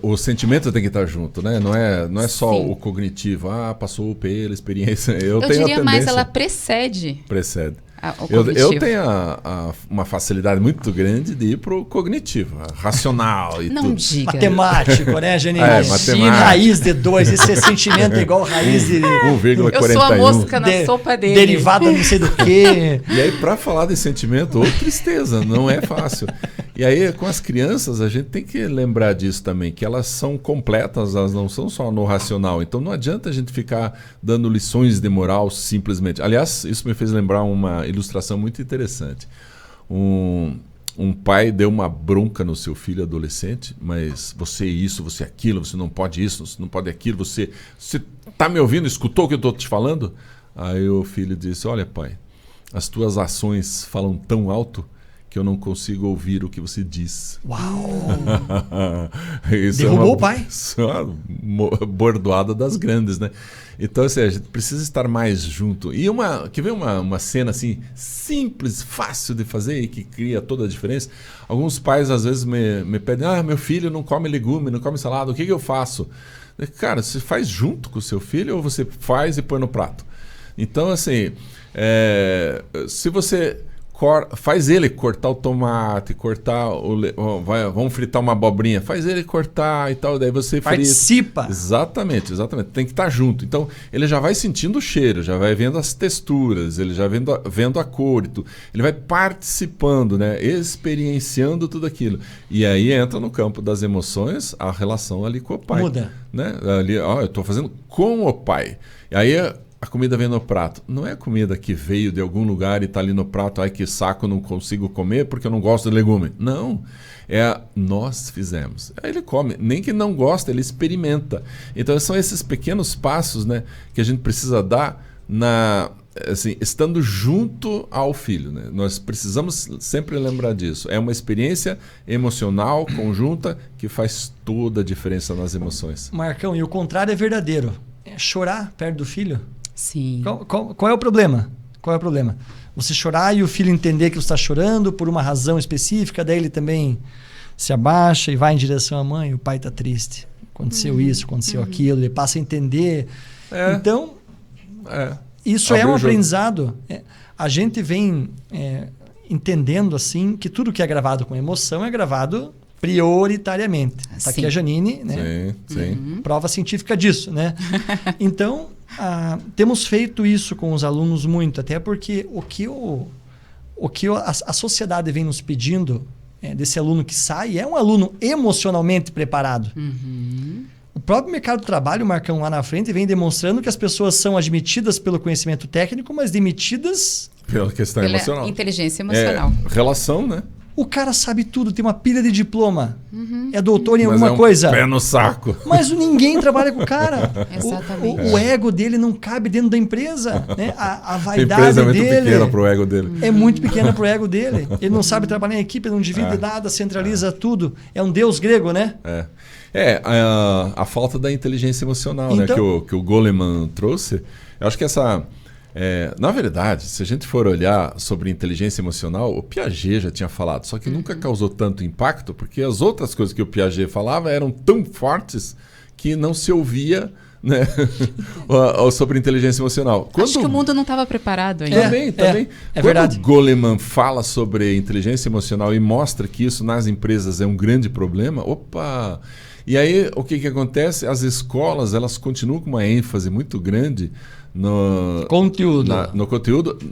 O sentimento tem que estar junto, né? Não é só o cognitivo. Passou pela experiência. Eu tenho diria mais, ela precede. Eu tenho uma facilidade muito grande de ir pro cognitivo, racional e não tudo. Diga. Matemático, né, Janine? Matemático. Raiz de 2, esse sentimento é igual raiz de 1,41. Eu sou a mosca na sopa dele. Derivada não sei do quê. E aí, para falar de sentimento, tristeza, não é fácil. E aí, com as crianças, a gente tem que lembrar disso também, que elas são completas, elas não são só no racional. Então, não adianta a gente ficar dando lições de moral simplesmente. Aliás, isso me fez lembrar uma ilustração muito interessante. Um pai deu uma bronca no seu filho adolescente, mas você isso, você aquilo, você não pode isso, você não pode aquilo, você está me ouvindo, escutou o que eu estou te falando? Aí o filho disse, olha pai, as tuas ações falam tão alto que eu não consigo ouvir o que você diz. Uau! Derrubou o pai. Isso é uma bordoada das grandes, né? Então, assim, a gente precisa estar mais junto. E quer ver uma cena assim, simples, fácil de fazer e que cria toda a diferença? Alguns pais, às vezes, me pedem, meu filho não come legume, não come salada, o que eu faço? Cara, você faz junto com o seu filho ou você faz e põe no prato? Então, assim, se você... faz ele cortar o tomate, vamos fritar uma abobrinha, faz ele cortar e tal, daí você participa. Frita. Exatamente, tem que estar junto. Então, ele já vai sentindo o cheiro, já vai vendo as texturas, ele já vendo a cor e tudo. Ele vai participando, né? Experienciando tudo aquilo. E aí entra no campo das emoções a relação ali com o pai. Muda. Né? Ali, eu estou fazendo com o pai. E aí... a comida vem no prato. Não é a comida que veio de algum lugar e está ali no prato. Ai, que saco, não consigo comer porque eu não gosto de legume. Não. Nós fizemos. Aí ele come. Nem que não gosta, ele experimenta. Então, são esses pequenos passos, né, que a gente precisa dar estando junto ao filho. Né? Nós precisamos sempre lembrar disso. É uma experiência emocional, conjunta, que faz toda a diferença nas emoções. Marcão, e o contrário é verdadeiro. Chorar perto do filho. Sim. Qual é o problema? Você chorar e o filho entender que você está chorando por uma razão específica, daí ele também se abaixa e vai em direção à mãe, o pai está triste. Aconteceu isso, aconteceu aquilo, ele passa a entender. Então, isso é um aprendizado. A gente vem entendendo assim que tudo que é gravado com emoção é gravado prioritariamente. Está aqui a Janine, né? Sim. Prova científica disso, né? Então, temos feito isso com os alunos muito, até porque o que a sociedade vem nos pedindo desse aluno que sai é um aluno emocionalmente preparado. próprio mercado de trabalho, Marcão, lá na frente, vem demonstrando que as pessoas são admitidas pelo conhecimento técnico, mas demitidas... Pela questão emocional. Inteligência emocional. Relação, né? O cara sabe tudo, tem uma pilha de diploma, é doutor em alguma coisa. Pé no saco. Mas ninguém trabalha com o cara. Exatamente. O ego dele não cabe dentro da empresa. Né? A vaidade a empresa é muito dele pequena pro ego dele. é muito pequena pro ego dele. Ele não sabe trabalhar em equipe, não divide nada, centraliza tudo. É um deus grego, né? A falta da inteligência emocional, então, né? Que o Goleman trouxe. Eu acho que essa... na verdade, se a gente for olhar sobre inteligência emocional, o Piaget já tinha falado, só que nunca causou tanto impacto, porque as outras coisas que o Piaget falava eram tão fortes que não se ouvia, né? sobre inteligência emocional. Acho que o mundo não estava preparado ainda. Também. É verdade. Quando o Goleman fala sobre inteligência emocional e mostra que isso nas empresas é um grande problema, opa! E aí, o que acontece? As escolas, elas continuam com uma ênfase muito grande no conteúdo,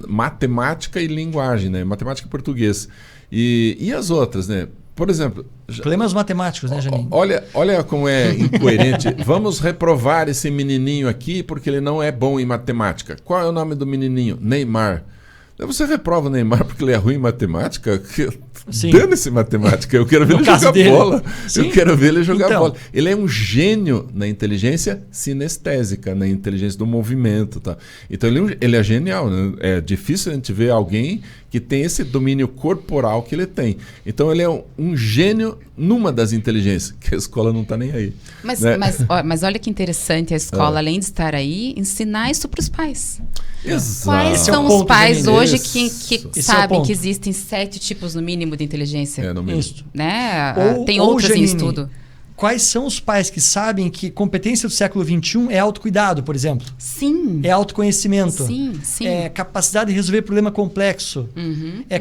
matemática e linguagem, né? Matemática e português. E as outras, né? Por exemplo... Problemas matemáticos, né, Janine? Olha como é incoerente. Vamos reprovar esse menininho aqui porque ele não é bom em matemática. Qual é o nome do menininho? Neymar. Você reprova o Neymar porque ele é ruim em matemática? Dane-se matemática. Eu quero ver ele jogar bola. Sim. Eu quero ver ele jogar bola. Ele é um gênio na inteligência sinestésica, na inteligência do movimento. Tá? Então ele é genial. Né? É difícil a gente ver alguém que tem esse domínio corporal que ele tem. Então ele é um gênio numa das inteligências, que a escola não está nem aí. Mas olha que interessante a escola, além de estar aí, ensinar isso para os pais. Exato. Quais são os pais hoje que sabem que existem 7 tipos no mínimo de inteligência? No mínimo. Né? Tem outras em estudo. Quais são os pais que sabem que competência do século XXI é autocuidado, por exemplo? Sim. É autoconhecimento. Sim. É capacidade de resolver problema complexo.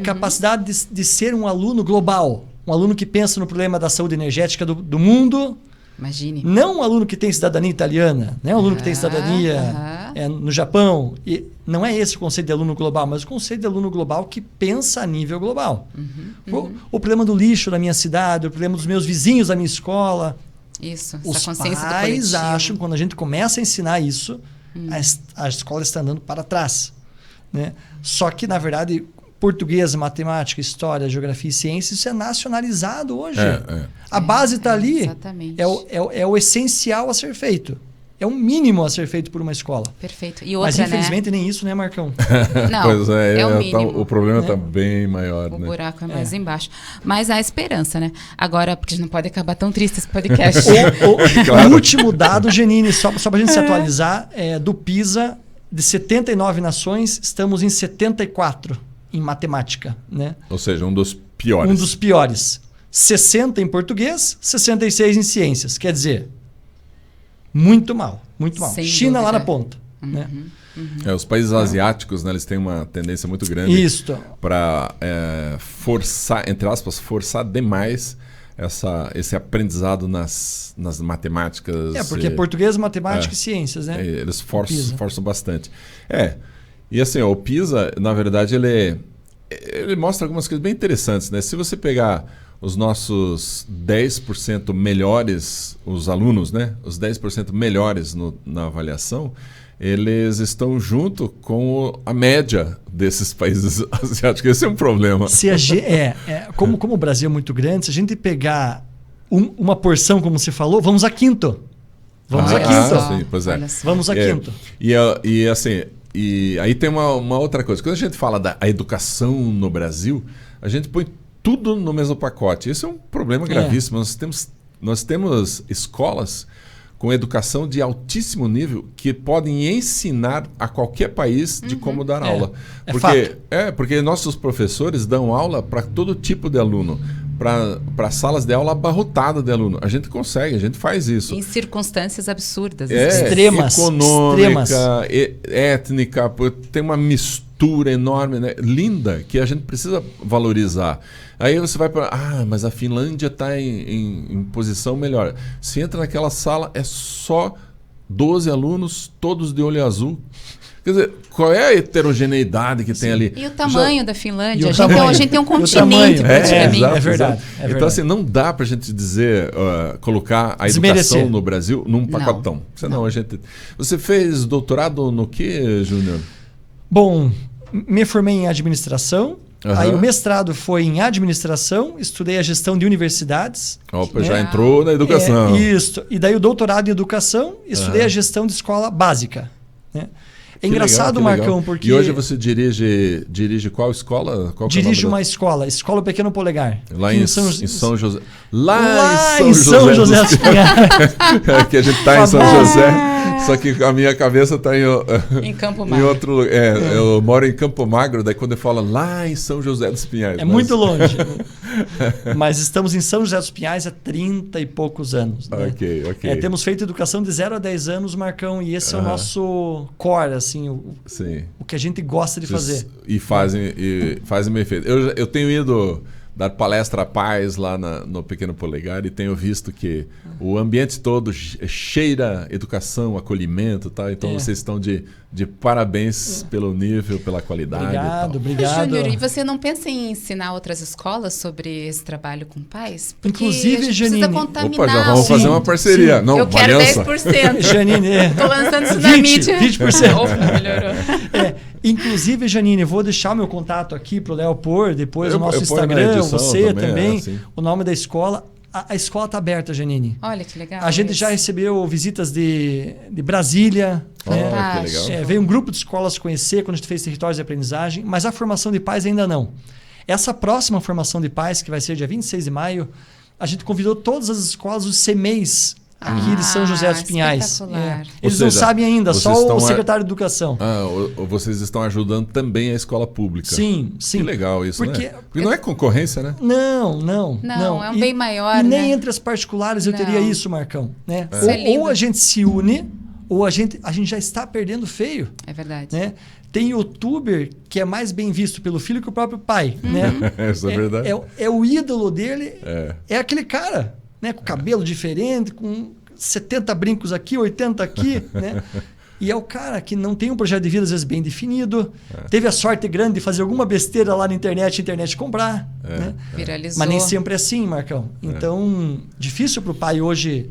Capacidade de ser um aluno global. Um aluno que pensa no problema da saúde energética do mundo. Imagine. Não um aluno que tem cidadania italiana, né? Um aluno que tem cidadania no Japão. E não é esse o conceito de aluno global, mas o conceito de aluno global que pensa a nível global. O problema do lixo da minha cidade, o problema dos meus vizinhos da minha escola. Isso, os essa consciência do pais coletivo. acham que quando a gente começa a ensinar isso, a escola está andando para trás. Né? Só que, na verdade, português, matemática, história, geografia e ciência, isso é nacionalizado hoje. A base está ali. Exatamente. É o essencial a ser feito. É o mínimo a ser feito por uma escola. Perfeito. E outra, mas infelizmente nem isso, né, Marcão? Não, pois é o mínimo. O problema está bem maior. O buraco é mais embaixo. Mas há esperança, né? Agora, porque não pode acabar tão triste esse podcast. Claro. O último dado, Janine, só para a gente se atualizar, do PISA, de 79 nações, estamos em 74 em matemática. Né? Ou seja, um dos piores. Um dos piores. 60 em português, 66 em ciências. Quer dizer, muito mal, muito mal. Sem China dúvida. lá na ponta. Né? Os países asiáticos, né, eles têm uma tendência muito grande para forçar, entre aspas, forçar demais esse aprendizado nas matemáticas. Porque é português, matemática e ciências, né? Eles forçam bastante. E assim, o PISA, na verdade, ele mostra algumas coisas bem interessantes, né? Se você pegar os nossos 10% melhores, os alunos, né? Os 10% melhores na avaliação, eles estão junto com a média desses países asiáticos. Esse é um problema. Como o Brasil é muito grande, se a gente pegar uma porção, como você falou, vamos a quinto. Vamos a quinto. Sim, pois é. Vamos a quinto. E assim... E aí tem uma outra coisa. Quando a gente fala da educação no Brasil, a gente põe tudo no mesmo pacote. Esse é um problema gravíssimo. Nós temos escolas com educação de altíssimo nível que podem ensinar a qualquer país de como dar aula. Porque nossos professores dão aula para todo tipo de aluno. Para salas de aula abarrotadas de aluno. A gente consegue, a gente faz isso. Em circunstâncias absurdas. Extremas. Econômica, étnica, tem uma mistura enorme, né? Linda, que a gente precisa valorizar. Aí você vai para... mas a Finlândia está em posição melhor. Se entra naquela sala, é só 12 alunos, todos de olho azul. Quer dizer, qual é a heterogeneidade que tem ali? E o tamanho da Finlândia? A gente tem um continente praticamente. Exato, é verdade. Então, assim, não dá pra gente dizer, colocar a educação no Brasil num pacotão. Senão a gente... Você fez doutorado no quê, Júnior? Bom, me formei em administração. Aí o mestrado foi em administração, estudei a gestão de universidades. Opa, já entrou na educação. Isso. E daí o doutorado em educação, estudei a gestão de escola básica. Né? É engraçado, Marcão, porque... E hoje você dirige qual escola? Dirijo uma Escola Pequeno Polegar. Lá em São José. Lá em São José dos Pinhais. Que a gente está em São José, só que a minha cabeça está em Campo Magro. Em outro lugar. Eu moro em Campo Magro, daí quando eu falo lá em São José dos Pinhais. Muito longe. Mas estamos em São José dos Pinhais há 30 e poucos anos. Né? Ok. Temos feito educação de 0 a 10 anos, Marcão, e esse é o nosso core, assim, o que a gente gosta de fazer. E fazem bem feito. Eu tenho ido dar palestra à paz lá no Pequeno Polegar e tenho visto que o ambiente todo cheira educação, acolhimento, tá? Então vocês estão de parabéns pelo nível, pela qualidade. Obrigado. Júnior, e você não pensa em ensinar outras escolas sobre esse trabalho com pais? Porque inclusive, Janine, precisa contaminar. Já vamos fazer uma parceria. Não, eu quero 10%. Janine, Estou lançando isso na mídia. 20%. Opa, melhorou. Inclusive, Janine, vou deixar meu contato aqui para o Léo pôr, depois o nosso Instagram, você também, o nome da escola. A escola está aberta, Janine. Olha que legal. A gente já recebeu visitas de Brasília. Que legal. Veio um grupo de escolas conhecer quando a gente fez territórios de aprendizagem, mas a formação de pais ainda não. Essa próxima formação de pais, que vai ser dia 26 de maio, a gente convidou todas as escolas, os CMEIs, aqui de São José dos Pinhais. Eles não sabem ainda, só o secretário de Educação. Vocês estão ajudando também a escola pública. Sim. Que legal isso, né? Porque não é concorrência, né? Não. É um bem maior, e né? nem entre as particulares eu teria isso, Marcão. Né? Ou a gente se une, ou a gente já está perdendo feio. É verdade. Né? Tem youtuber que é mais bem visto pelo filho que o próprio pai. Né? Isso é verdade. É o ídolo dele, é aquele cara. Né, com cabelo diferente, com 70 brincos aqui, 80 aqui, né? E é o cara que não tem um projeto de vida, às vezes, bem definido. Teve a sorte grande de fazer alguma besteira lá na internet, a internet comprar. Né? Viralizou. Mas nem sempre é assim, Marcão. Então, difícil para o pai hoje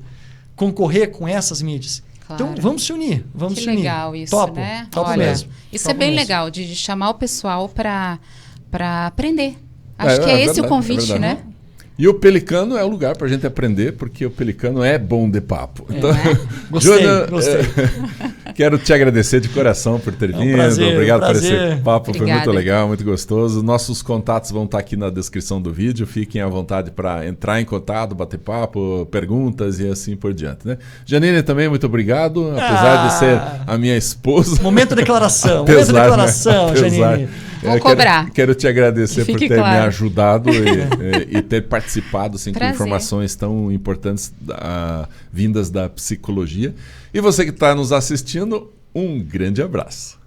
concorrer com essas mídias. Claro. Então, vamos se unir. Que legal isso, Topo, né? Topo Olha, mesmo. Isso é bem legal, de chamar o pessoal para aprender. Acho que é esse o convite, né? E o Pelicano é o lugar para a gente aprender, porque o Pelicano é bom de papo. Então, Gostei. Quero te agradecer de coração por ter vindo. Obrigado por esse papo, foi muito legal, muito gostoso. Nossos contatos vão estar aqui na descrição do vídeo. Fiquem à vontade para entrar em contato, bater papo, perguntas e assim por diante. Né? Janine, também muito obrigado, apesar de ser a minha esposa. Momento de declaração, Janine. Vou cobrar. Quero te agradecer por ter me ajudado e ter participado assim, com informações tão importantes vindas da psicologia. E você que está nos assistindo, um grande abraço.